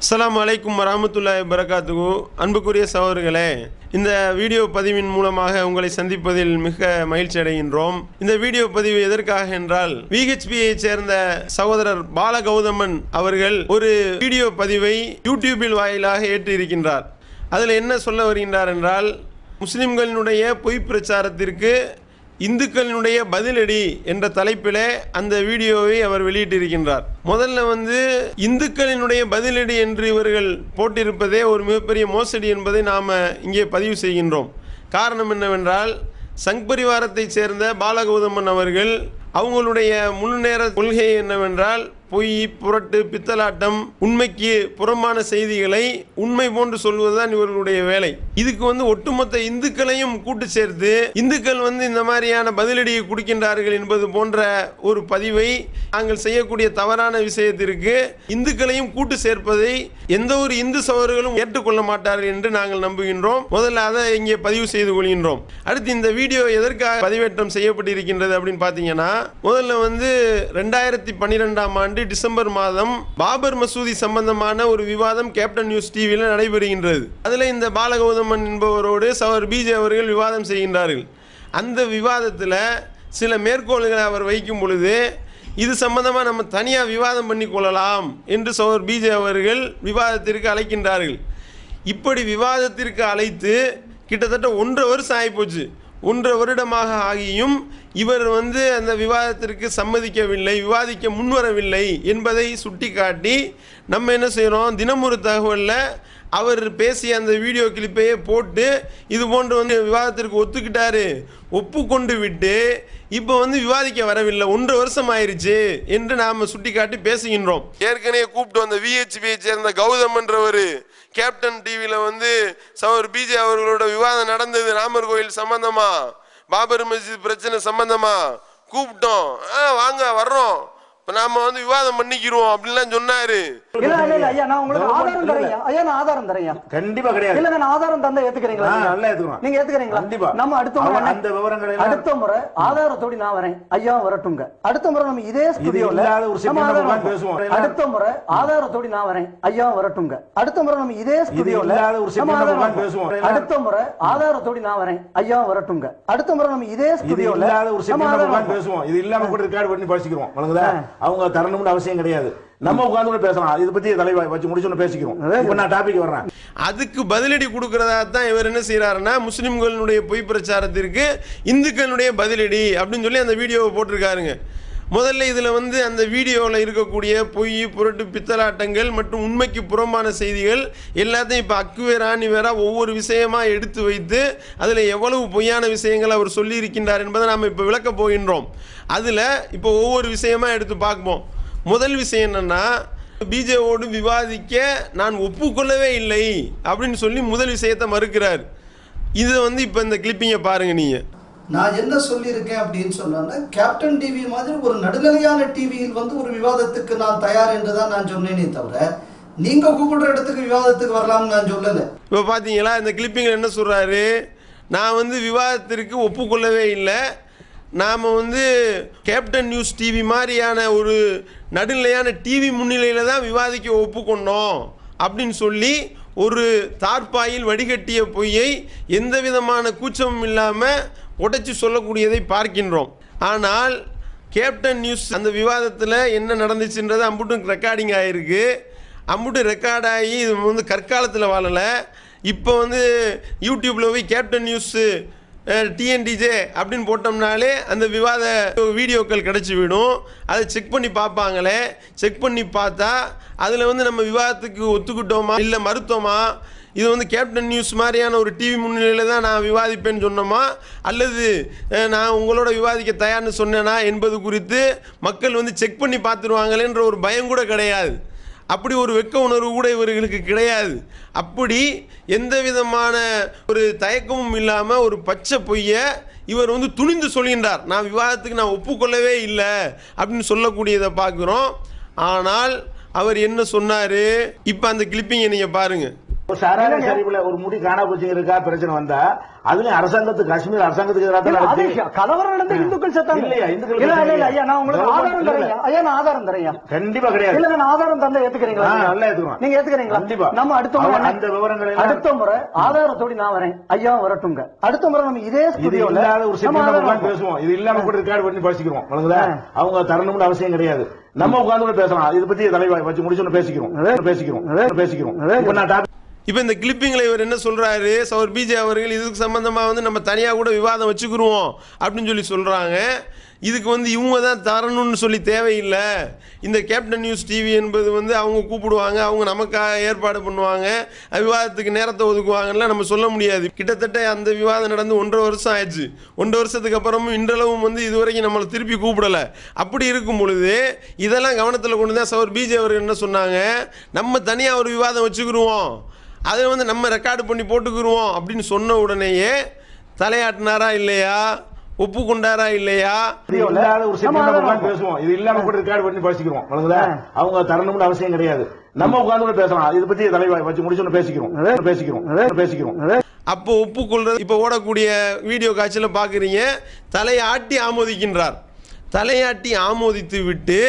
அஸ்ஸலாமு அலைக்கும் வரஹ்மத்துல்லாஹி வபரகாத்துஹு. அன்புக்குரிய சகோதரர்களே, இந்த வீடியோ பதிவின் மூலமாக உங்களை சந்திப்பதில் மிக மகிழ்ச்சி அடைகின்றோம். இந்த வீடியோ பதிவு எதற்காக என்றால், விஹெச்பியை சேர்ந்த சகோதரர் பாலகௌதமன் அவர்கள் ஒரு வீடியோ பதிவை யூடியூபில் வாயிலாக ஏற்றிருக்கின்றார். அதில் என்ன சொல்ல வருகின்றார் என்றால், முஸ்லிம்களினுடைய பொய் பிரச்சாரத்திற்கு இந்துக்களினுடைய பதிலடி என்ற தலைப்பிலே அந்த வீடியோவை அவர் வெளியிட்டிருக்கின்றார். முதல்ல இந்துக்களினுடைய பதிலடி என்று இவர்கள் போட்டிருப்பதே ஒரு மிகப்பெரிய மோசடி என்பதை நாம் இங்கே பதிவு செய்கின்றோம். காரணம் என்னவென்றால், சங் பரிவாரத்தை சேர்ந்த பாலகௌதமன் அவர்கள் அவங்களுடைய முழு நேர கொள்கை என்னவென்றால், பொய், புரட்டு, பித்தலாட்டம், உண்மைக்கு புறம்பான செய்திகளை உண்மை போன்று சொல்வதுதான் இவர்களுடைய வேலை. இதுக்கு ஒட்டுமொத்த இந்துக்களையும் கூட்டு சேர்த்து இந்துக்கள் இந்த மாதிரியான பதிலடியை கொடுக்கின்றார்கள் என்பது போன்ற ஒரு பதிவை நாங்கள் செய்யக்கூடிய தவறான விஷயத்திற்கு இந்துக்களையும் கூட்டு சேர்ப்பதை எந்த ஒரு இந்து சகோதரர்களும் ஏற்றுக்கொள்ள மாட்டார்கள் என்று நாங்கள் நம்புகின்றோம். முதல்ல அதை இங்கே பதிவு செய்து கொள்கின்றோம். அடுத்து, இந்த வீடியோ எதற்காக பதிவேற்றம் செய்யப்பட்டிருக்கின்றது அப்படின்னு பார்த்தீங்கன்னா, முதல்ல 2012ஆம் ஆண்டு டிசம்பர் மாதம் பாபர் மசூதி சம்பந்தமான ஒரு விவாதம் கேப்டன் நியூஸ் டிவியில் நடைபெறுகின்றது. அதில் இந்த பாலகௌதமன் என்பவரோடு சவர் பிஜே அவர்கள் விவாதம் செய்கின்றார்கள். அந்த விவாதத்தில் சில மேற்கோள்களை அவர் வைக்கும் பொழுது, இது சம்பந்தமாக நம்ம தனியாக விவாதம் பண்ணி கொள்ளலாம் என்று சவர் பிஜே அவர்கள் விவாதத்திற்கு அழைக்கின்றார்கள். இப்படி விவாதத்திற்கு அழைத்து கிட்டத்தட்ட 1.5 வருஷம் ஆகிப்போச்சு. 1.5 வருடமாக ஆகியும் இவர் அந்த விவாதத்திற்கு சம்மதிக்கவில்லை, விவாதிக்க முன்வரவில்லை என்பதை சுட்டிக்காட்டி நம்ம என்ன செய்கிறோம், தினமொரு தகவலில் அவர் பேசிய அந்த வீடியோ கிளிப்பையே போட்டு இது போன்று விவாதத்திற்கு ஒத்துக்கிட்டாரு, ஒப்புக்கொண்டு விட்டு இப்போ விவாதிக்க வரவில்லை, 1.5 வருஷம் ஆயிடுச்சு என்று நாம் சுட்டிக்காட்டி பேசுகின்றோம். ஏற்கனவே கூப்பிட்டு வந்த விஹெச்பியை சேர்ந்த கௌதம் என்றவர் கேப்டன் டிவியில் சவர் பிஜே அவர்களோட விவாதம் நடந்தது, ராமர் கோயில் சம்பந்தமா, பாபர் மஸ்ஜித் பிரச்சனை சம்பந்தமா கூப்பிட்டோம். வாங்க வர்றோம், நாம விவாதம் பண்ணிக்கிறோம் அப்படின்லாம் சொன்னாரு. ஐயா, நான் உங்களுக்கு ஆதாரம் தரேன். ஐயா, நான் ஆதாரம் தரேன். கண்டிப்பா கிடையாது. இல்ல, நான் ஆதாரம் தந்தா ஏத்துக்கிறீங்களா? நல்லா ஏத்துக்கிறோம். நீங்க ஏத்துக்கிறீங்களா? கண்டிப்பா. நம்ம அடுத்த முறை ஆதாரத்தோட நான் வரேன், ஐயா வரட்டுங்க. அடுத்த முறை நம்ம இதே ஸ்டுடியோல பேசுவோம். அடுத்த முறை ஆதாரத்தோட நான் வரேன், ஐயா வரட்டுங்க. அடுத்த முறை நம்ம இதே ஸ்டுடியோல பேசுவோம். அடுத்த முறை ஆதாரத்தோட நான் வரேன், ஐயா வரட்டுங்க. அடுத்த முறை நம்ம இதே ஸ்டுடியோல பேசுவோம். இது இல்லாம கூட ரெக்கார்ட் பண்ணி பேசிக்கிறோம். அவங்க தரணும்னு அவசியம் கிடையாது. நம்ம உட்கார்ந்து பேசலாம். இதை பத்தி தலைவா வச்சு முடிச்சு பேசிக்கிறோம். இப்ப நான் டாபிக் வர்றேன். அதுக்கு பதிலடி கொடுக்கறதா தான் இவர் என்ன செய்யறாருன்னா, முஸ்லிம்களுடைய பொய் பிரச்சாரத்திற்கு இந்துக்களுடைய பதிலடி அப்படின்னு சொல்லி அந்த வீடியோவை போட்டிருக்காருங்க. முதல்ல இதில் அந்த வீடியோவில் இருக்கக்கூடிய பொய், புரட்டு, பித்தலாட்டங்கள் மற்றும் உண்மைக்கு புறம்பான செய்திகள் எல்லாத்தையும் இப்போ அக்குவேர் ஆணிவேரா ஒவ்வொரு விஷயமா எடுத்து வைத்து அதில் எவ்வளவு பொய்யான விஷயங்கள் அவர் சொல்லியிருக்கின்றார் என்பதை நாம் இப்போ விளக்க போகின்றோம். அதில் இப்போ ஒவ்வொரு விஷயமா எடுத்து பார்ப்போம். முதல் விஷயம் என்னன்னா, பிஜேவோடு விவாதிக்க நான் ஒப்புக்கொள்ளவே இல்லை அப்படின்னு சொல்லி முதல் விஷயத்தை மறுக்கிறார். இதை இப்போ இந்த கிளிப்பிங்கை பாருங்க. நீங்கள் நான் என்ன சொல்லியிருக்கேன் அப்படின்னு சொன்னா, கேப்டன் டிவி மாதிரி ஒரு நடுநிலையான டிவியில் ஒரு விவாதத்துக்கு நான் தயார் என்று தான் நான் சொன்னேனே தவிர, நீங்க கூப்பிடுற இடத்துக்கு விவாதத்துக்கு வரலாம்னு நான் சொல்லலை. இப்போ பார்த்தீங்களா, இந்த கிளிப்பிங்கில் என்ன சொல்றாரு, நான் விவாதத்திற்கு ஒப்புக்கொள்ளவே இல்லை, நாம் கேப்டன் நியூஸ் டிவி மாதிரியான ஒரு நடுநிலையான டிவி முன்னிலையில் தான் விவாதிக்க ஒப்புக்கொண்டோம் அப்படின்னு சொல்லி ஒரு தார்பாயில் வடிகட்டிய பொய்யை எந்த விதமான கூச்சமும் இல்லாமல் உடைச்சி சொல்லக்கூடியதை பார்க்கின்றோம். ஆனால் கேப்டன் நியூஸ் அந்த விவாதத்தில் என்ன நடந்துச்சுன்றது அம்புட்டும் ரெக்கார்டிங் ஆகிருக்கு. அம்புட்டும் ரெக்கார்டாகி இது கற்காலத்தில் வாழலை. இப்போ யூடியூப்பில் போய் கேப்டன் நியூஸு டிஎன்டிஜே அப்படின்னு போட்டோம்னாலே அந்த விவாத வீடியோக்கள் கிடச்சி விடும். அதை செக் பண்ணி பார்ப்பாங்களே. செக் பண்ணி பார்த்தா அதில் நம்ம விவாதத்துக்கு ஒத்துக்கிட்டோமா இல்லை மறுத்தோமா, இது கேப்டன் நியூஸ் மாதிரியான ஒரு டிவி முன்னிலையில் தான் நான் விவாதிப்பேன்னு சொன்னோமா அல்லது நான் உங்களோட விவாதிக்க தயார்னு சொன்னேனா என்பது குறித்து மக்கள் செக் பண்ணி பார்த்துருவாங்களேன்ற ஒரு பயம் கூட கிடையாது. அப்படி ஒரு வெட்க உணர்வு கூட இவர்களுக்கு கிடையாது. அப்படி எந்த விதமான ஒரு தயக்கமும் இல்லாமல் ஒரு பச்சை பொய்யை இவர் துணிந்து சொல்கின்றார். நான் விவாதத்துக்கு நான் ஒப்புக்கொள்ளவே இல்லை அப்படின்னு சொல்லக்கூடியதை பார்க்குறோம். ஆனால் அவர் என்ன சொன்னாரு. இப்ப அந்த கிளிப்பிங்கை நீங்க பாருங்க. சாராய சரிவுல ஒரு முடி காணா போச்சுங்க பிரச்சனை வந்தா அதுல அரசாங்கத்துக்கு காஷ்மீர் அரசாங்கத்துக்கு எதிராக கலவரம் நடந்த இந்துக்கள் செத்தாங்க இல்லையா? இந்துக்கள் ஐயா நான் உங்களுக்கு ஆதாரம் தரேன். ஐயா நான் ஆதாரம் தரேன். கண்டிப்பா கிடையாது. இல்ல நான் ஆதாரம் தந்தா ஏத்துக்கிறீங்களா? நல்லா ஏத்துக்கிறோம். நீங்க ஏத்துக்கிறீங்களா? கண்டிப்பா. நம்ம அடுத்த முறை அந்த விவரங்களை அடுத்த முறை ஆதாரத்தோட நான் வரேன். ஐயா வரட்டுங்க. அடுத்த முறை நம்ம இதே ஸ்டுடியோல இல்லாத ஒரு சினிமா பேசுவோம். இது இல்லாம கூட ரெக்கார்ட் பண்ணி பேசிக்கிறோம். அவங்க தரணும்னு அவசியம் கிடையாது. நம்ம உட்கார்ந்து பேசலாம். இது பத்தி தலைவாய் வச்சு முடிச்சு பேசிக்கிறோம். இப்ப நான் இப்போ இந்த கிளிப்பிங்கில் இவர் என்ன சொல்கிறாரு, சௌர் பிஜே அவர்கள் இதுக்கு சம்மந்தமாக வந்து நம்ம தனியாக கூட விவாதம் வச்சுக்கிருவோம் அப்படின்னு சொல்லி சொல்கிறாங்க. இதுக்கு வந்து இவங்க தான் தரணும்னு சொல்லி தேவையில்லை. இந்த கேப்டன் நியூஸ் டிவி என்பது வந்து அவங்க கூப்பிடுவாங்க, அவங்க நமக்காக ஏற்பாடு பண்ணுவாங்க, விவாதத்துக்கு நேரத்தை ஒதுக்குவாங்கலாம் நம்ம சொல்ல முடியாது. கிட்டத்தட்ட அந்த விவாதம் நடந்து 1.5 வருஷம் ஆயிடுச்சு. 1.5 வருஷத்துக்கு அப்புறமும் இன்றளவும் வந்து இதுவரைக்கும் நம்மளை திருப்பி கூப்பிடலை. அப்படி இருக்கும் பொழுது இதெல்லாம் கவனத்தில் கொண்டு தான் சௌர் பிஜே அவர்கள் என்ன சொன்னாங்க, நம்ம தனியாக ஒரு விவாதம் வச்சுக்கிருவோம், அதை வந்து நம்ம ரெக்கார்டு பண்ணி போட்டுக்கிருவோம் அப்படின்னு சொன்ன உடனேயே தலையாட்டினாரா இல்லையா, ஒப்புக்கொண்டாரா இல்லையா? ஒரு சினிமா பேசுவோம். இது இல்லாம கூட ரெக்கார்டு பண்ணி பேசிக்கிறோம். அவங்க தரணும்னு அவசியம் கிடையாது. நம்ம உட்கார்ந்து பேசலாம். இது பத்தி தலைவாய் வச்சு முடிச்சு பேசிக்கிறோம். அப்போ ஒப்புக்கொள்றது இப்ப ஓடக்கூடிய வீடியோ காட்சியில பாக்குறீங்க. தலையாட்டி ஆமோதிக்கின்றார். தலையாட்டி ஆமோதித்து விட்டு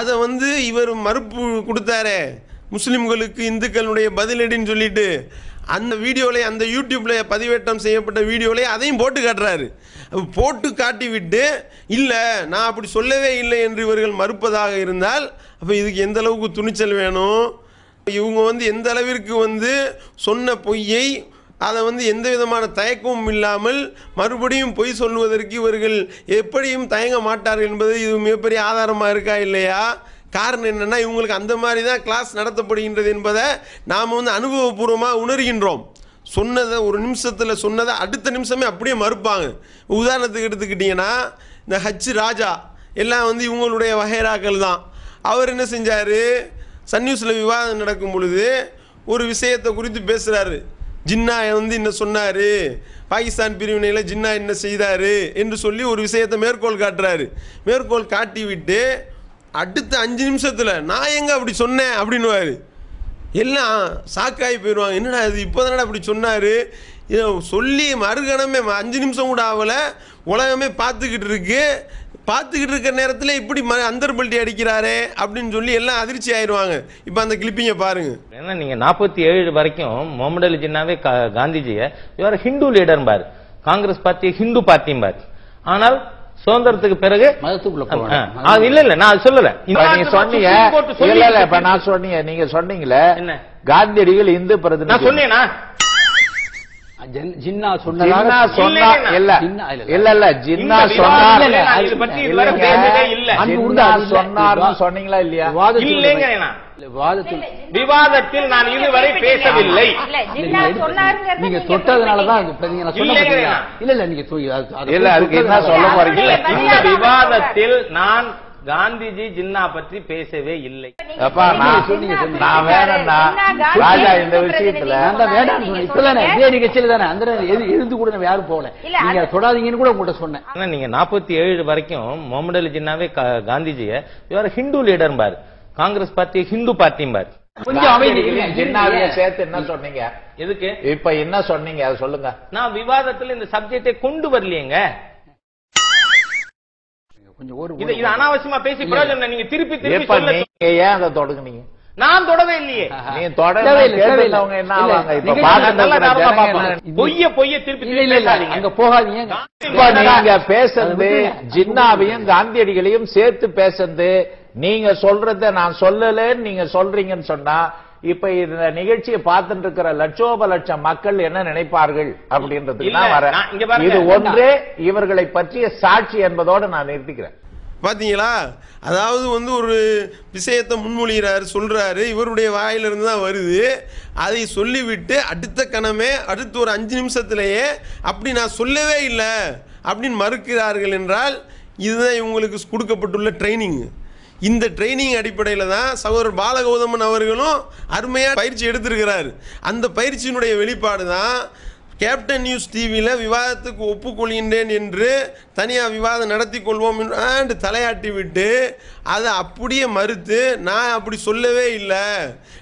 அதை வந்து இவர் மறுப்பு கொடுத்தாரே, முஸ்லிம்களுக்கு இந்துக்களுடைய பதிலடின்னு சொல்லிட்டு அந்த வீடியோவில் அந்த யூடியூப்பில் பதிவேற்றம் செய்யப்பட்ட வீடியோவில் அதையும் போட்டு காட்டுறாரு. போட்டு காட்டி விட்டு இல்லை நான் அப்படி சொல்லவே இல்லை என்று இவர்கள் மறுப்பதாக இருந்தால் அப்போ இதுக்கு எந்த அளவுக்கு துணிச்சல் வேணும்? இவங்க வந்து எந்த அளவிற்கு வந்து சொன்ன பொய்யை அதை வந்து எந்த விதமான தயக்கமும் இல்லாமல் மறுபடியும் பொய் சொல்வதற்கு இவர்கள் எப்படியும் தயங்க மாட்டார்கள் என்பது இது மிகப்பெரிய ஆதாரமாக இருக்கா இல்லையா? காரணம் என்னென்னா இவங்களுக்கு அந்த மாதிரி தான் கிளாஸ் நடத்தப்படுகின்றது என்பதை நாம் வந்து அனுபவபூர்வமாக உணர்கின்றோம். சொன்னதை ஒரு நிமிஷத்தில் சொன்னதை அடுத்த நிமிஷமே அப்படியே மறுப்பாங்க. உதாரணத்துக்கு எடுத்துக்கிட்டிங்கன்னா இந்த ஹச் ராஜா எல்லாம் வந்து இவங்களுடைய வகைராக்கள் தான். அவர் என்ன செஞ்சார், சன் நியூஸில் விவாதம் நடக்கும் பொழுது ஒரு விஷயத்தை குறித்து பேசுகிறாரு. ஜின்னா வந்து என்ன சொன்னார், பாகிஸ்தான் பிரிவினையில் ஜின்னா என்ன செய்தார் என்று சொல்லி ஒரு விஷயத்தை மேற்கோள் காட்டுறாரு. மேற்கோள் காட்டி விட்டு அடுத்த 5 நிமிஷத்தில் நான் எங்கே அப்படி சொன்னேன் அப்படின்னுவார். எல்லாம் சாக்காகி போயிடுவாங்க. என்னடா இது இப்போ தானடா அப்படி சொன்னார், இதை சொல்லி மறுகணமே 5 நிமிஷம் கூட ஆகலை, உலகமே பார்த்துக்கிட்டு இருக்கிற நேரத்தில் இப்படி அந்தர்பல்ட்டி அடிக்கிறாரே அப்படின்னு சொல்லி எல்லாம் அதிர்ச்சி ஆயிடுவாங்க. இப்போ அந்த கிளிப்பிங்கை பாருங்க. ஏன்னா நீங்க 47 வரைக்கும் முகமது அலி ஜின்னாவே காந்திஜியை இவர் ஹிந்து லீடர் பாரு, காங்கிரஸ் பார்ட்டி ஹிந்து பார்ட்டியும் பாரு. ஆனால் சுதந்திரத்துக்கு பிறகு இல்ல நான் சொல்லல, நீங்க சொன்னீங்க நான் சொன்னீங்க, நீங்க சொன்னீங்களே காந்தியடிகள் இந்து பிரதிநிதி நான் சொன்னேனா? ஜின்னா சொன்னார் சொன்னீங்களா இல்லையா? விவாதத்தில் நான் இதுவரை பேசவில்லை. நீங்க தொட்டதுனாலதான் இல்ல நீங்க சொல்ல போறீங்க. இந்த விவாதத்தில் நான் காந்திஜி ஜின்னா பற்றி பேசவே இல்லை. நான் வேணா ராஜா இந்த விஷயத்துல இதே நிகழ்ச்சியில தானே அந்த இருந்து கூட நம்ம யாரும் போகல, நீங்க தொடாதீங்கன்னு கூட உங்கள்கிட்ட சொன்னேன். நீங்க 47 வரைக்கும் முகமது அலி ஜின்னாவே காந்திஜியை இவர் ஹிந்து லீடர் பாரு, காங்கிரஸ் பார்ட்டி ஹிந்து பார்ட்டியும் பாரு. கொஞ்சம் அமைதி. ஜின்னாவைய சேர்த்து என்ன சொன்னீங்க? எதுக்கு இப்ப என்ன சொன்னீங்க அதை சொல்லுங்க. நான் விவாதத்தில் இந்த சப்ஜெக்டை கொண்டு வரலையேங்க. இது அனாவசியமா பேசி பிரயோஜனம். நீங்க திருப்பி நீங்க ஏன் அதை தொடங்குனீங்க? நான் தொடவே இல்லையே. நீங்க தொடவே இல்ல. என்ன ஆவாங்க இப்ப பொய்ய திருப்பி அங்க போகாதீங்க. நீங்க பேசுறது ஜின்னாவையும் காந்தியடிகளையும் சேர்த்து பேசுறது, நீங்க சொல்றத நான் சொல்லலன்னு நீங்க சொல்றீங்கன்னு சொன்னா இப்ப இந்த நிகழ்ச்சியை பார்த்துட்டு இருக்கிற லட்சோப லட்சம் மக்கள் என்ன நினைப்பார்கள் அப்படின்றதுக்கு நான் வரேன். இது ஒன்றே இவர்களை பற்றிய சாட்சி என்பதோடு நான் நிறுத்திக்கிறேன். பாத்தீங்களா? அதாவது வந்து ஒரு விஷயத்தை முன்மொழிகிறாரு, சொல்றாரு, இவருடைய வாயிலிருந்து தான் வருது. அதை சொல்லிவிட்டு அடுத்த கணமே அடுத்து ஒரு 5 நிமிஷத்திலேயே அப்படி நான் சொல்லவே இல்லை அப்படின்னு மறுக்கிறார்கள் என்றால் இதுதான் இவங்களுக்கு கொடுக்கப்பட்டுள்ள ட்ரைனிங். இந்த ட்ரைனிங் அடிப்படையில் தான் சகோதரர் பாலகௌதமன் அவர்களும் அருமையாக பயிற்சி எடுத்திருக்கிறார். அந்த பயிற்சியினுடைய வெளிப்பாடு தான் கேப்டன் நியூஸ் டிவியில் விவாதத்துக்கு ஒப்புக்கொள்கின்றேன் என்று தனியாக விவாதம் நடத்தி கொள்வோம் என்று தலையாட்டி விட்டு அதை அப்படியே மறுத்து நான் அப்படி சொல்லவே இல்லை,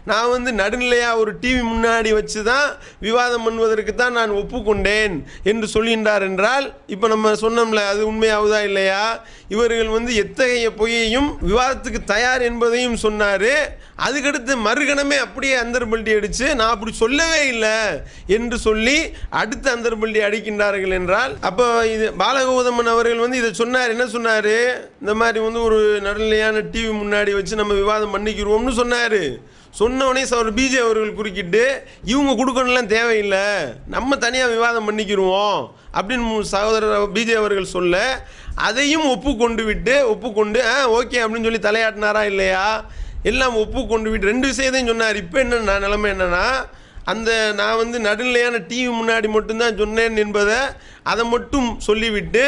நான் வந்து நடுநிலையாக ஒரு டிவி முன்னாடி வச்சு தான் விவாதம் பண்ணுவதற்கு தான் நான் ஒப்புக்கொண்டேன் என்று சொல்கின்றார் என்றால் இப்போ நம்ம சொன்னோம்ல அது உண்மையாவதா இல்லையா? இவர்கள் வந்து எத்தகைய பொய்யையும் விவாதத்துக்கு தயார் என்பதையும் சொன்னார். அதுக்கடுத்து மறுகணமே அப்படியே அந்தர்பல்டி அடித்து நான் அப்படி சொல்லவே இல்லை என்று சொல்லி அடுத்து அந்தர்பல்டி அடிக்கின்றார்கள் என்றால் அப்போ இது பாலகௌதமன் அவர்கள் வந்து இதை சொன்னார். என்ன சொன்னார்? இந்த மாதிரி வந்து ஒரு நடுநிலையான டிவி முன்னாடி வச்சு நம்ம விவாதம் பண்ணிக்கிறோம்னு சொன்னார். சொன்னவனே அவர் பிஜே அவர்கள் குறுக்கிட்டு இவங்க கொடுக்கணும்லாம் தேவையில்லை, நம்ம தனியாக விவாதம் பண்ணிக்கிடுவோம் அப்படின்னு சகோதரர் பிஜே அவர்கள் சொல்ல அதையும் ஒப்புக்கொண்டு ஓகே அப்படின்னு சொல்லி தலையாட்டினாரா இல்லையா? எல்லாம் ஒப்புக்கொண்டு விட்டு 2 விஷயத்தையும் சொன்னார். இப்போ என்ன நிலைமை என்னன்னா, அந்த நான் வந்து நடுநிலையான டிவி முன்னாடி மட்டும்தான் சொன்னேன் என்பதை அதை மட்டும் சொல்லிவிட்டு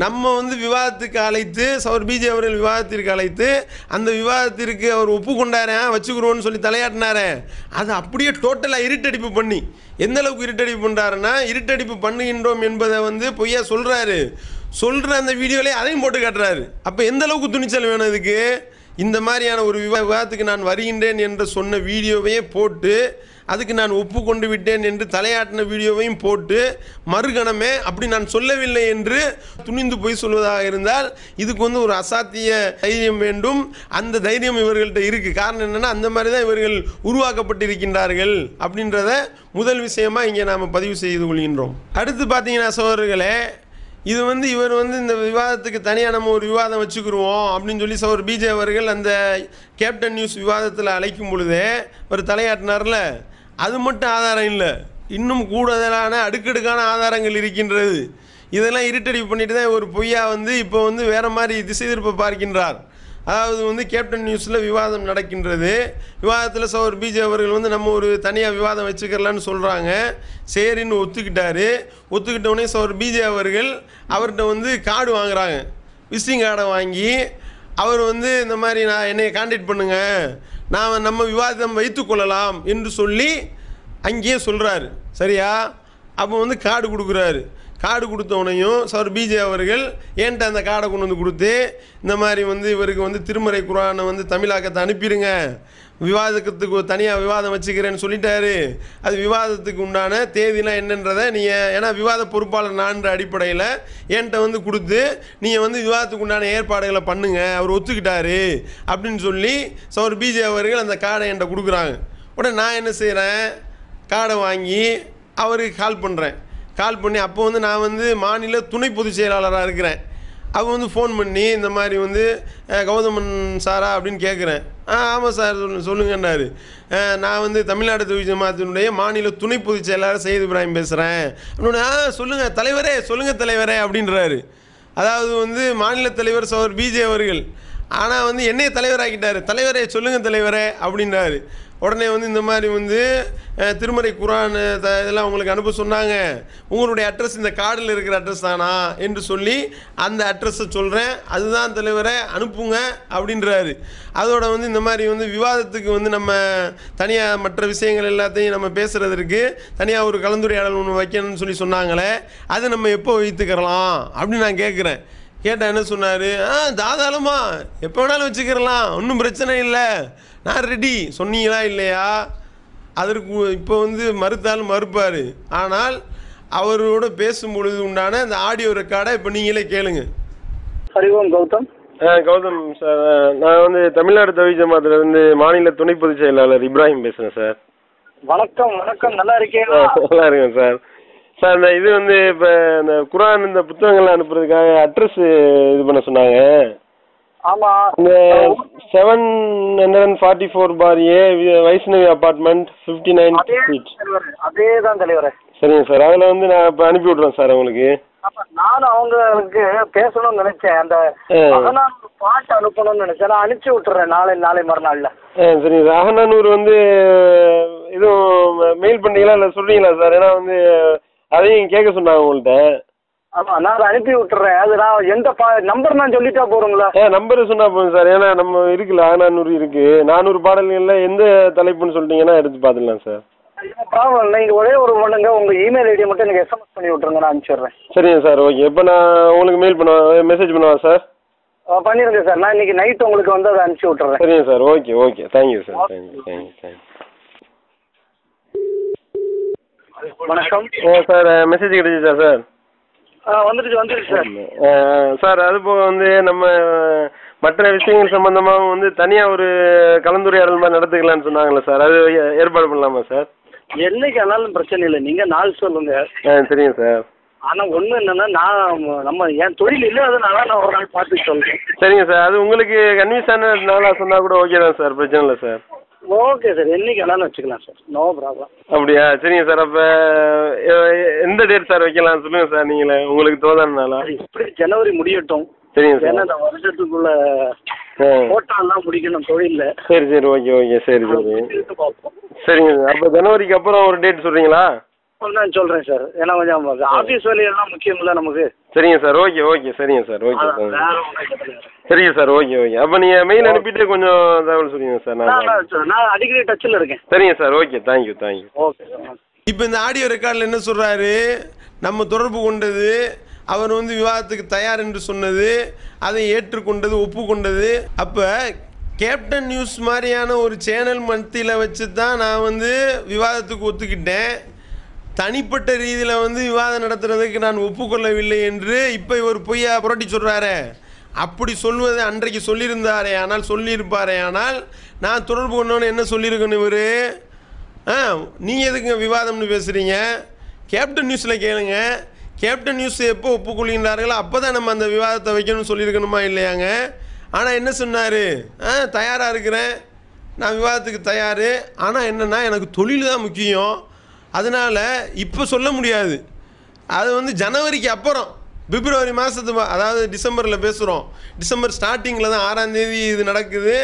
நம்ம வந்து விவாதத்துக்கு அழைத்து அவர் பிஜே அவர்கள் விவாதத்திற்கு அழைத்து அந்த விவாதத்திற்கு அவர் ஒப்புக்கொண்டாரே வச்சுக்கிறோன்னு சொல்லி தலையாட்டினாரே அதை அப்படியே டோட்டலாக இருட்டடிப்பு பண்ணி எந்த அளவுக்கு இருட்டடிப்பு பண்ணுறாருன்னா, இருட்டடிப்பு பண்ணுகின்றோம் என்பதை வந்து பொய்யா சொல்கிற அந்த வீடியோலேயே அதையும் போட்டு காட்டுறாரு. அப்போ எந்த அளவுக்கு துணிச்சல் வேணும் இதுக்கு? இந்த மாதிரியான ஒரு விவாதத்துக்கு நான் வருகின்றேன் என்று சொன்ன வீடியோவையே போட்டு அதுக்கு நான் ஒப்புக்கொண்டு விட்டேன் என்று தலையாட்டின வீடியோவையும் போட்டு மறுகணமே அப்படி நான் சொல்லவில்லை என்று துணிந்து போய் சொல்வதாக இருந்தால் இதுக்கு வந்து ஒரு அசாத்திய தைரியம் வேண்டும். அந்த தைரியம் இவர்கள்ட்ட இருக்குது. காரணம் என்னென்னா அந்த மாதிரி தான் இவர்கள் உருவாக்கப்பட்டிருக்கின்றார்கள் அப்படின்றத முதல் விஷயமாக இங்கே நாம் பதிவு செய்து கொள்கின்றோம். அடுத்து பார்த்தீங்கன்னா சகோதரர்களே, இது வந்து இவர் வந்து இந்த விவாதத்துக்கு தனியாக நம்ம ஒரு விவாதம் வச்சுக்கிடுவோம் அப்படின்னு சொல்லி சகோதரர் பிஜே அவர்கள் அந்த கேப்டன் நியூஸ் விவாதத்தில் அழைக்கும் பொழுதே ஒரு தலையாட்டினார்ல, அது மட்டும் ஆதாரம் இல்லை, இன்னும் கூடுதலான அடுக்கடுக்கான ஆதாரங்கள் இருக்கின்றது. இதெல்லாம் இருட்டடிப்பு பண்ணிட்டு தான் ஒரு பொய்யா வந்து இப்போ வந்து வேறு மாதிரி திசை திருப்ப பார்க்கின்றார். அதாவது வந்து கேப்டன் நியூஸில் விவாதம் நடக்கின்றது. விவாதத்தில் சகோதரர் பிஜே அவர்கள் வந்து நம்ம ஒரு தனியாக விவாதம் வச்சுக்கலான்னு சொல்கிறாங்க. சரின்னு ஒத்துக்கிட்டவுடனே சகோதரர் பிஜே அவர்கள் அவர்கிட்ட வந்து கார்டு வாங்குகிறாங்க. விசிட்டிங் கார்டை வாங்கி அவர் வந்து இந்த மாதிரி என்னை கான்டாக்ட் பண்ணுங்க, நம்ம விவாதம் வைத்துக்கொள்ளலாம் என்று சொல்லி அங்கேயே சொல்கிறாரு. சரியா? அப்போ வந்து கார்டு கொடுக்குறாரு. கார்டு கொடுத்தவனையும் சார் பிஜே அவர்கள் ஏன்ட்ட அந்த கார்டை கொண்டு வந்து கொடுத்து இந்த மாதிரி வந்து இவருக்கு வந்து திருமறை குர்ஆனை வந்து தமிழாக்கத்தை அனுப்பிடுங்க, விவாதத்துக்கு தனியாக விவாதம் வச்சுக்கிறேன்னு சொல்லிட்டாரு. அது விவாதத்துக்கு உண்டான தேதிலாம் என்னன்றதை நீங்கள் ஏன்னா விவாத பொறுப்பாளர் நான்ற அடிப்படையில் என்கிட்ட வந்து கொடுத்து நீங்கள் வந்து விவாதத்துக்கு உண்டான ஏற்பாடுகளை பண்ணுங்க, அவர் ஒத்துக்கிட்டாரு அப்படின்னு சொல்லி சார் பிஜே அவர்கள் அந்த கார்டை என்கிட்ட கொடுக்குறாங்க. உடனே நான் என்ன செய்கிறேன், கார்டை வாங்கி அவருக்கு கால் பண்ணி அப்போ வந்து நான் வந்து மாநில துணை பொதுச் செயலாளராக இருக்கிறேன். அப்போ வந்து ஃபோன் பண்ணி இந்த மாதிரி வந்து கௌதமன் சாரா அப்படின்னு கேட்குறேன். ஆமாம் சார் சொல்லுங்கன்னாரு. நான் வந்து தமிழ்நாடு தௌஹீத் ஜமாஅத்தினுடைய மாநில துணை பொதுச் செயலாளர் சையத் இப்ராஹிம் பேசுகிறேன் அப்படின்னு. சொல்லுங்கள் தலைவரே, சொல்லுங்கள் தலைவரே அப்படின்றாரு. அதாவது வந்து மாநில தலைவர் சகோதரர் பிஜே அவர்கள், ஆனால் வந்து என்னைய தலைவராக்கிட்டார். தலைவரே சொல்லுங்கள் தலைவரே அப்படின்றாரு. உடனே வந்து இந்த மாதிரி வந்து திருமறை குர்ஆன் இதெல்லாம் உங்களுக்கு அனுப்ப சொன்னாங்க, உங்களுடைய அட்ரஸ் இந்த கார்டில் இருக்கிற அட்ரஸ் தானா என்று சொல்லி அந்த அட்ரஸை சொல்கிறேன், அதுதான் தலைவரை அனுப்புங்க அப்படின்றாரு. அதோட வந்து இந்த மாதிரி வந்து விவாதத்துக்கு வந்து நம்ம தனியாக மற்ற விஷயங்கள் எல்லாத்தையும் நம்ம பேசுகிறதுக்கு தனியாக ஒரு கலந்துரையாடல் ஒன்று வைக்கணும்னு சொல்லி சொன்னாங்களே, அது நம்ம எப்போ வைத்துக்கிறலாம் அப்படின்னு நான் கேட்குறேன். கேட்டால் என்ன சொன்னார், தாராளமாக எப்போ வேணாலும் வச்சுக்கிறலாம், ஒன்றும் பிரச்சனை இல்லை, நான் ரெடி சொன்னீங்களா இல்லையா? அதற்கு இப்போ வந்து மறுத்தாலும் மறுப்பார். ஆனால் அவரோட பேசும்பொழுது உண்டான அந்த ஆடியோ ரெக்கார்டை இப்போ நீங்களே கேளுங்க. ஹரிஓம் கௌதம். கௌதம் சார், நான் வந்து தமிழ்நாடு தௌஹீத் ஜமாஅத்திலிருந்து மாநில துணை பொதுச் செயலாளர் இப்ராஹிம் பேசுகிறேன் சார். வணக்கம். நல்லா இருக்கீங்களா? நல்லா இருக்கேன் சார். சார் இந்த இது வந்து இப்போ இந்த குர்ஆன் இந்த புத்தகங்கள் அனுப்புறதுக்காக அட்ரஸ் இது பண்ண சொன்னாங்க. ஆமா, இந்த 744/A வைஷ்ணவி அபார்ட்மெண்ட் 59 ஸ்ட்ரீட். அதேதான் தலைவரே. சரிங்க சார், அதில் வந்து நான் இப்போ அனுப்பி விட்றேன் சார் உங்களுக்கு. நானும் அவங்களுக்கு பேசணும்னு நினைச்சேன், அந்த பாட்டு அனுப்பணும்னு நினைச்சேன், நான் அனுப்பிச்சு விட்டுறேன் நாளை மறுநாள்ல. சரிங்க சார். அகநானூர் வந்து எதுவும் மெயில் பண்ணீங்களா இல்லை சொல்றீங்களா சார்? ஏன்னா வந்து அதையும் கேட்க சொன்னாங்க உங்கள்கிட்ட. ஆமா, நான் அனுப்பி விட்டுறேன். அது நான் எந்த நம்பர் நான் சொல்லிட்டா போறோங்களா? நம்பர் சொன்னா போதும் சார். ஏன்னா நம்ம இருக்குல்ல, 400 இருக்கு, 400 பாடல்கள்ல எந்த தலைப்புன்னு சொல்லிட்டீங்கன்னா எடுத்து பார்த்துக்கலாம் சார். ப்ராப்ளம் இல்லை. நீங்கள் ஒரே ஒரு பண்ணுங்க, உங்கள் இமெயில் ஐடியை மட்டும் எனக்கு எஸ்எம்எஸ் பண்ணி விட்ருங்க, நான் அனுப்பிச்சிடுறேன். சரிங்க சார், ஓகே. இப்போ நான் உங்களுக்கு மெயில் மெசேஜ் பண்ணுவா சார்? பண்ணிடுங்க சார், நான் இன்னைக்கு நைட் உங்களுக்கு வந்து அதை அனுப்பிச்சி விட்றேன். சரிங்க sir, okay okay, thank you sir, thank you. வணக்கம் சார், மெசேஜ் கிடைச்சிச்சா சார்? வந்துருச்சு சார். சார், அது போக வந்து நம்ம மற்ற விஷயங்கள் சம்பந்தமாக வந்து தனியாக ஒரு கலந்துரையாடல் மாதிரி நடத்துக்கலான்னு சொன்னாங்களே சார், அது ஏற்பாடு பண்ணலாமா சார்? என்னைக்கு ஆனாலும் பிரச்சனை இல்லை, நீங்கள் நாள் சொல்லுங்க. சரிங்க சார். ஆனால் ஒன்று என்னென்னா, நம்ம என் தொழில் இல்லை, அதனால நான் ஒரு நாள் பார்த்து சொல்கிறேன். சரிங்க சார், அது உங்களுக்கு கன்வீன்ஸான நாளாக சொன்னால் கூட ஓகே தான் சார், பிரச்சனை இல்லை சார். ஓகே சார், என்னைக்கு வேணாலும் வச்சுக்கலாம் சார், நோ ப்ராப்ளம். அப்படியா? சரிங்க சார். அப்போ எந்த டேட் சார் வைக்கலாம் சொல்லுங்கள் சார், நீங்களே உங்களுக்கு தோதான நாளா? இப்படி ஜனவரி முடியட்டும். சரிங்க சார். ஏன்னா இந்த வருஷத்துக்குள்ள போட்டாலாம் முடிக்கணும் தொழிலில். சரி சரி, ஓகே ஓகே, சரி சரி. பார்ப்போம். சரிங்க சார். அப்போ ஜனவரிக்கு அப்புறம் ஒரு டேட் சொல்கிறீங்களா? நான் சொல்கிறேன் சார், ஏன்னா கொஞ்சம் ஆஃபீஸ் வேலையெல்லாம் முக்கியம் இல்லை நமக்கு. சரிங்க சார், ஓகே ஓகே, சரிங்க சார், ஓகே. வேற ஒன்றும் கிடையாது. சரிங்க சார், ஓகே ஓகே. அப்போ நீங்கள் மெயில் அனுப்பிட்டு கொஞ்சம் தகவல் சொல்லுங்க சார். நான் அடிக்கடி டச்சில் இருக்கேன். சரிங்க sir, okay, thank you. Okay sir. இப்போ இந்த ஆடியோ ரெக்கார்டில் என்ன சொல்கிறாரு, நம்ம தொடர்பு கொண்டது, அவர் வந்து விவாதத்துக்கு தயார் என்று சொன்னது, அதை ஏற்றுக்கொண்டது, ஒப்புக்கொண்டது. அப்போ கேப்டன் நியூஸ் மாதிரியான ஒரு சேனல் மத்தியில் வச்சு தான் நான் வந்து விவாதத்துக்கு ஒத்துக்கிட்டேன். தனிப்பட்ட ரீதியில் வந்து விவாதம் நடத்துறதுக்கு நான் ஒப்புக்கொள்ளவில்லை என்று இப்போ இவர் பொய்யா புரட்டி சொல்கிறாரு. அப்படி சொல்வதை அன்றைக்கு சொல்லியிருந்தாரே ஆனால், சொல்லியிருப்பாரே ஆனால், நான் தொடர்பு கொண்டவனு என்ன சொல்லியிருக்கணும் இவர்? நீங்கள் எதுக்குங்க விவாதம்னு பேசுகிறீங்க? கேப்டன் நியூஸில் கேளுங்க. கேப்டன் நியூஸ் எப்போ ஒப்புக்கொள்கின்றார்களோ அப்போ தான் நம்ம அந்த விவாதத்தை வைக்கணும்னு சொல்லியிருக்கணுமா இல்லையாங்க? ஆனால் என்ன சொன்னார்? தயாராக இருக்கிறேன், நான் விவாதத்துக்கு தயார், ஆனால் என்னென்னா எனக்கு தொழில் தான் முக்கியம், அதனால் இப்போ சொல்ல முடியாது. அது வந்து ஜனவரிக்கு அப்புறம், பிப்ரவரி மாதத்து, அதாவது டிசம்பரில் பேசுகிறோம். டிசம்பர் ஸ்டார்டிங்கில் தான் 6ஆம் தேதி இது நடக்குது,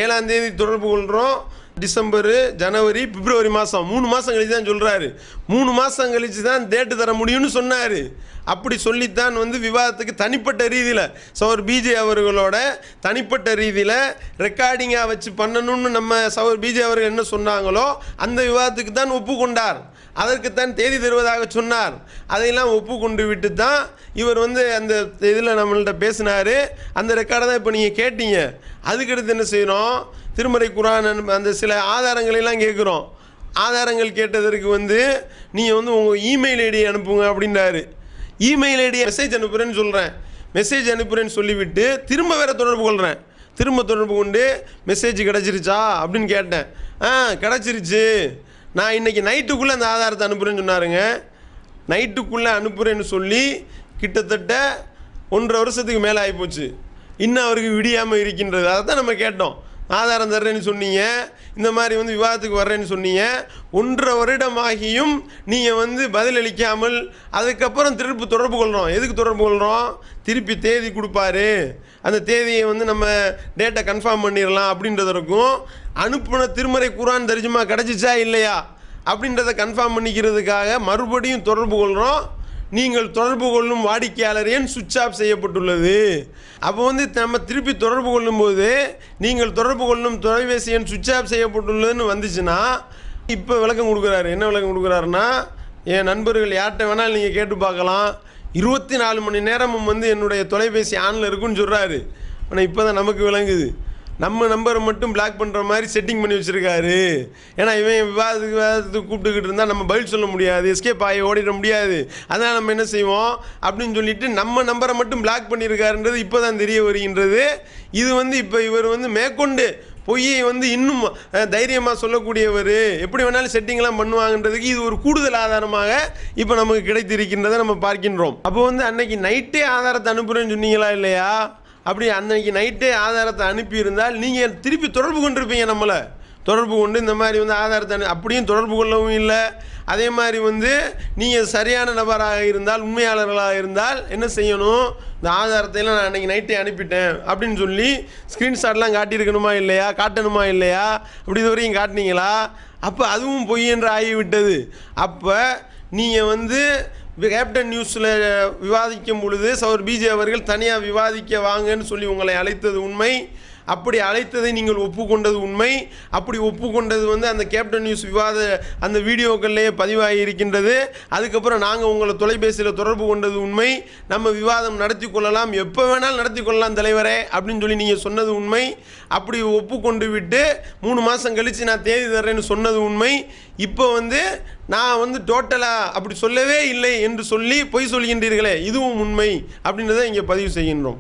7ஆம் தேதி தொடர்பு கொள்கிறோம். டிசம்பரு, ஜனவரி, பிப்ரவரி மாதம் 3 மாதம் கழிச்சு தான் சொல்கிறாரு. 3 மாதம் கழித்து தான் டேட்டு தர முடியும்னு சொன்னார். அப்படி சொல்லித்தான் வந்து விவாதத்துக்கு தனிப்பட்ட ரீதியில் சவர் பிஜே அவர்களோட தனிப்பட்ட ரீதியில் ரெக்கார்டிங்காக வச்சு பண்ணணும்னு நம்ம சவர் பிஜே அவர்கள் என்ன சொன்னாங்களோ அந்த விவாதத்துக்கு தான் ஒப்புக்கொண்டார். அதற்குத்தான் தேதி தருவதாக சொன்னார். அதையெல்லாம் ஒப்புக்கொண்டு விட்டு தான் இவர் வந்து அந்த இதில் நம்மள்கிட்ட பேசினார். அந்த ரெக்கார்டை தான் இப்போ நீங்கள் கேட்டீங்க. அதுக்கடுத்து என்ன செய்கிறோம்? திருமறை குர்ஆன் அந்த சில ஆதாரங்களெல்லாம் கேட்குறோம். ஆதாரங்கள் கேட்டதற்கு வந்து நீங்கள் வந்து உங்கள் இமெயில் ஐடி அனுப்புங்க அப்படின்றாரு. இமெயில் ஐடி மெசேஜ் அனுப்புகிறேன்னு சொல்கிறேன். மெசேஜ் அனுப்புகிறேன்னு சொல்லிவிட்டு திரும்ப வேறு தொடர்பு கொள்கிறேன். திரும்ப தொடர்பு கொண்டு மெசேஜ் கிடச்சிருச்சா அப்படின்னு கேட்டேன். கிடச்சிருச்சு, நான் இன்றைக்கி நைட்டுக்குள்ளே அந்த ஆதாரத்தை அனுப்புகிறேன்னு சொன்னாருங்க. நைட்டுக்குள்ளே அனுப்புகிறேன்னு சொல்லி கிட்டத்தட்ட 1.5 வருஷத்துக்கு மேலே ஆகிப்போச்சு. இன்னும் அவருக்கு விடியாமல் இருக்கின்றது. அதை தான் நம்ம கேட்டோம். ஆதாரம் தர்றேன்னு சொன்னீங்க, இந்த மாதிரி வந்து விவாதத்துக்கு வர்றேன்னு சொன்னீங்க. 1.5 வருடமாகியும் நீங்கள் வந்து பதிலளிக்காமல் அதுக்கப்புறம் திருப்பி தொடர்பு கொள்கிறோம். எதுக்கு தொடர்பு கொள்கிறோம்? திருப்பி தேதி கொடுப்பாரு, அந்த தேதியை வந்து நம்ம டேட்டை கன்ஃபார்ம் பண்ணிடலாம் அப்படின்றதற்கும், அனுப்புன திருமறை குர்ஆன் தர்ஜுமா கிடச்சிச்சா இல்லையா அப்படின்றத கன்ஃபார்ம் பண்ணிக்கிறதுக்காக மறுபடியும் தொடர்பு கொள்கிறோம். நீங்கள் தொடர்பு கொள்ளும் வாடிக்கையாளர் எண் சுவிட்ச் ஆஃப் செய்யப்பட்டுள்ளது. அப்போ வந்து நம்ம திருப்பி தொடர்பு கொள்ளும்போது நீங்கள் தொடர்பு கொள்ளும் தொலைபேசி எண் சுவிட்ச் ஆஃப் செய்யப்பட்டுள்ளதுன்னு வந்துச்சுன்னா, இப்போ விளக்கம் கொடுக்குறாரு. என்ன விளக்கம் கொடுக்குறாருன்னா, என் நண்பர்கள் யார்கிட்ட வேணாலும் நீங்கள் கேட்டு பார்க்கலாம், 24 மணி நேரமும் வந்து என்னுடைய தொலைபேசி ஆனில் இருக்குன்னு சொல்கிறாரு. ஆனால் இப்போ தான் நமக்கு விளங்குது, நம்ம நம்பரை மட்டும் பிளாக் பண்ணுற மாதிரி செட்டிங் பண்ணி வச்சுருக்காரு. ஏன்னா இவன் விவாதத்துக்கு கூப்பிட்டுக்கிட்டு இருந்தால் நம்ம பதில் சொல்ல முடியாது, எஸ்கேப் ஆகி ஓடிட முடியாது. அதனால் நம்ம என்ன செய்வோம் அப்படின்னு சொல்லிட்டு நம்ம நம்பரை மட்டும் பிளாக் பண்ணியிருக்காருன்றது இப்போ தான் தெரிய வருகின்றது. இது வந்து இப்போ இவர் வந்து மேற்கொண்டு பொய்யை வந்து இன்னும் தைரியமாக சொல்லக்கூடியவர், எப்படி வேணாலும் செட்டிங்லாம் பண்ணுவாங்கன்றதுக்கு இது ஒரு கூடுதல் ஆதாரமாக இப்போ நமக்கு கிடைத்திருக்கின்றதை நம்ம பார்க்கின்றோம். அப்போ வந்து அன்னைக்கு நைட்டே ஆதாரத்தை அனுப்புகிறேன்னு சொன்னீங்களா இல்லையா? அப்படி அன்னைக்கு நைட்டே ஆதாரத்தை அனுப்பியிருந்தால் நீங்கள் திருப்பி தொடர்பு கொண்டிருப்பீங்க. நம்மளை தொடர்பு கொண்டு இந்த மாதிரி வந்து ஆதாரத்தை அப்படியும் தொடர்பு கொள்ளவும் இல்லை. அதே மாதிரி வந்து நீங்கள் சரியான நபராக இருந்தால், உண்மையாளர்களாக இருந்தால் என்ன செய்யணும்? இந்த ஆதாரத்தையெல்லாம் நான் அன்றைக்கி நைட்டே அனுப்பிட்டேன் அப்படின்னு சொல்லி ஸ்க்ரீன்ஷாட்லாம் காட்டியிருக்கணுமா இல்லையா? காட்டணுமா இல்லையா? அப்படி இது வரைக்கும் காட்டினீங்களா? அப்போ அதுவும் பொய் என்று ஆகிவிட்டது. அப்போ நீங்கள் வந்து கேப்டன் நியூஸில் விவாதிக்கும் பொழுது சவர் பிஜே அவர்கள் தனியாக விவாதிக்க வாங்கன்னு சொல்லி உங்களை அழைத்தது உண்மை. அப்படி அழைத்ததை நீங்கள் ஒப்புக்கொண்டது உண்மை. அப்படி ஒப்புக்கொண்டது வந்து அந்த கேப்டன் நியூஸ் விவாத அந்த வீடியோக்கள்லேயே பதிவாகி இருக்கின்றது. அதுக்கப்புறம் நாங்கள் உங்களை தொலைபேசியில் தொடர்பு கொண்டது உண்மை. நம்ம விவாதம் நடத்தி கொள்ளலாம், எப்போ வேணாலும் நடத்தி கொள்ளலாம் தலைவரே அப்படின்னு சொல்லி நீங்கள் சொன்னது உண்மை. அப்படி ஒப்புக்கொண்டு விட்டு 3 மாதம் கழித்து நான் தேதி தர்றேன்னு சொன்னது உண்மை. இப்போ வந்து நான் வந்து டோட்டலாக அப்படி சொல்லவே இல்லை என்று சொல்லி பொய் சொல்கின்றீர்களே, இதுவும் உண்மை அப்படின்றத இங்கே பதிவு செய்கின்றோம்.